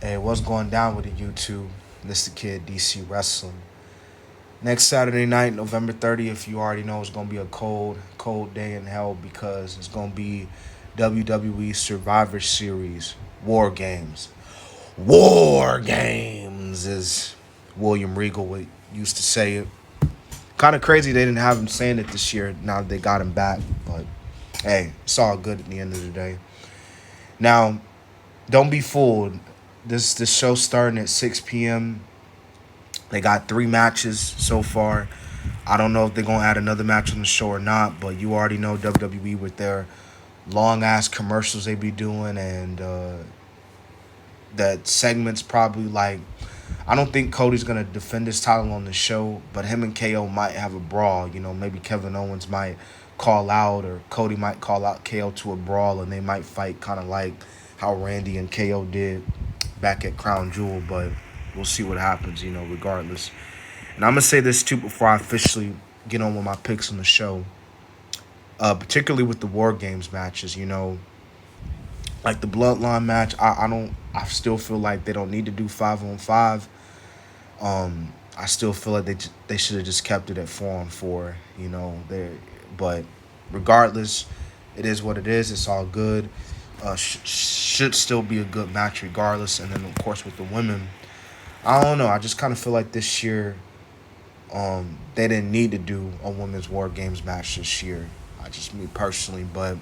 Hey, what's going down with the YouTube? This the kid DC Wrestling. Next Saturday night, November 30th, you already know it's gonna be a cold day in hell because it's gonna be WWE Survivor Series War Games. War Games, as William Regal used to say it. Kind of crazy they didn't have him saying it this year. Now that they got him back, but hey, it's all good at the end of the day. Now, don't be fooled. This show starting at 6 p.m. They got 3 matches so far. I don't know if they're gonna add another match on the show or not, but you already know WWE with their long ass commercials they be doing and that segments probably like I don't think Cody's gonna defend his title on the show, but him and KO might have a brawl. You know, maybe Kevin Owens might call out or Cody might call out KO to a brawl and they might fight kind of like how Randy and KO did back at Crown Jewel, but we'll see what happens, regardless. And I'm going to say this too before I officially get on with my picks on the show, particularly with the War Games matches, like the Bloodline match, I still feel like they don't need to do 5-on-5. I still feel like they should have just kept it at 4-on-4, but regardless, it is what it is. It's all good. Should still be a good match regardless. And then, of course, with the women, I don't know. I just kind of feel like this year they didn't need to do a women's War Games match this year. Just me personally. But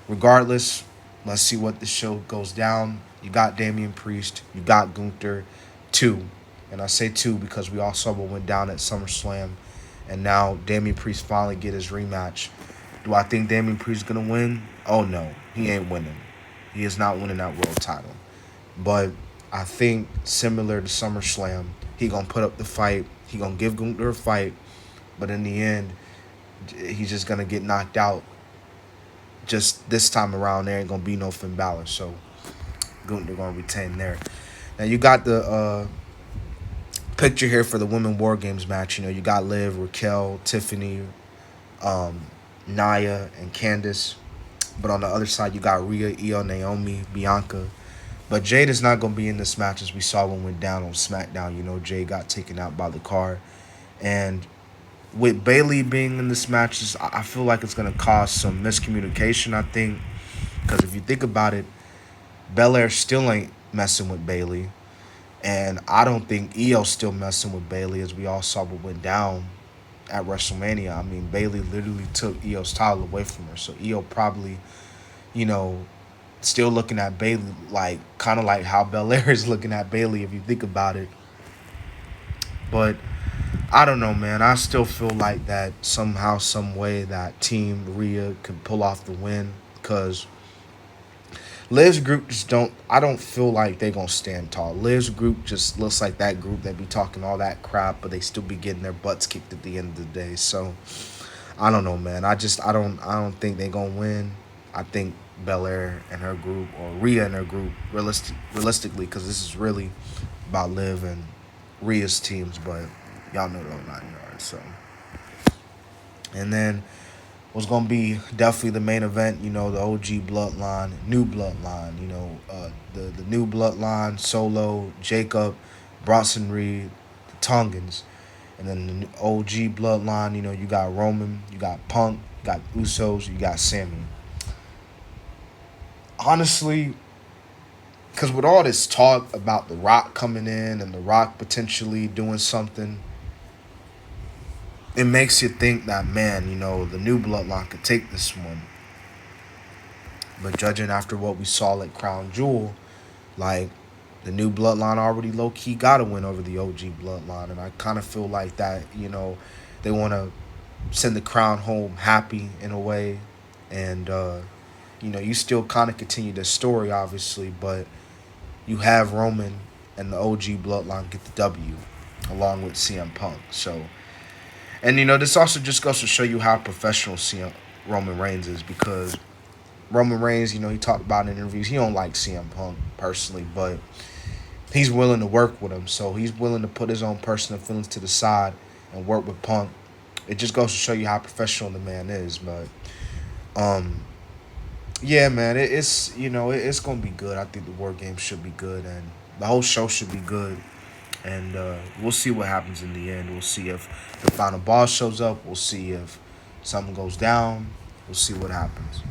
regardless, let's see what the show goes down. You got Damian Priest. You got Gunther. 2. And I say 2 because we all saw what went down at SummerSlam. And now Damian Priest finally get his rematch. Do I think Damian Priest is going to win? Oh, no. He ain't winning. He is not winning that world title. But I think similar to SummerSlam, he going to put up the fight. He going to give Gunther a fight. But in the end, he's just going to get knocked out. Just this time around, there ain't going to be no Finn Balor. So Gunther going to retain there. Now, you got the picture here for the Women War Games match. You got Liv, Raquel, Tiffany, Nia, and Candice. But on the other side, you got Rhea, Io, Naomi, Bianca. But Jade is not going to be in this match as we saw when went down on SmackDown. Jade got taken out by the car. And with Bayley being in this match, I feel like it's going to cause some miscommunication, I think. Because if you think about it, Belair still ain't messing with Bayley. And I don't think Io's still messing with Bayley as we all saw what went down at WrestleMania. I mean, Bayley literally took Io's title away from her. So Io probably, still looking at Bayley like kind of like how Belair is looking at Bayley if you think about it. But I don't know, man. I still feel like that somehow, some way that Team Rhea could pull off the win because Liv's group just I don't feel like they're going to stand tall. Liv's group just looks like that group that be talking all that crap, but they still be getting their butts kicked at the end of the day. So, I don't know, man. I don't think they're going to win. I think Belair and her group, or Rhea and her group, realistically, because this is really about Liv and Rhea's teams, but y'all know those 9 yards. So, and then was going to be definitely the main event, the OG Bloodline, new Bloodline, the new Bloodline, Solo, Jacob, Bronson Reed, the Tongans. And then the OG Bloodline, you got Roman, you got Punk, you got Usos, you got Sammy. Honestly, because with all this talk about The Rock coming in and The Rock potentially doing something, it makes you think that, man, the new Bloodline could take this one. But judging after what we saw at Crown Jewel, like, the new Bloodline already low-key got to win over the OG Bloodline. And I kind of feel like that, they want to send the crown home happy in a way. And, you still kind of continue the story, obviously, but you have Roman and the OG Bloodline get the W along with CM Punk. So, and, this also just goes to show you how professional Roman Reigns is because Roman Reigns, he talked about in interviews, he don't like CM Punk personally, but he's willing to work with him. So he's willing to put his own personal feelings to the side and work with Punk. It just goes to show you how professional the man is. But Yeah, man, it's it's gonna be good. I think the war game should be good, and the whole show should be good. And we'll see what happens in the end. We'll see if the final boss shows up. We'll see if something goes down. We'll see what happens.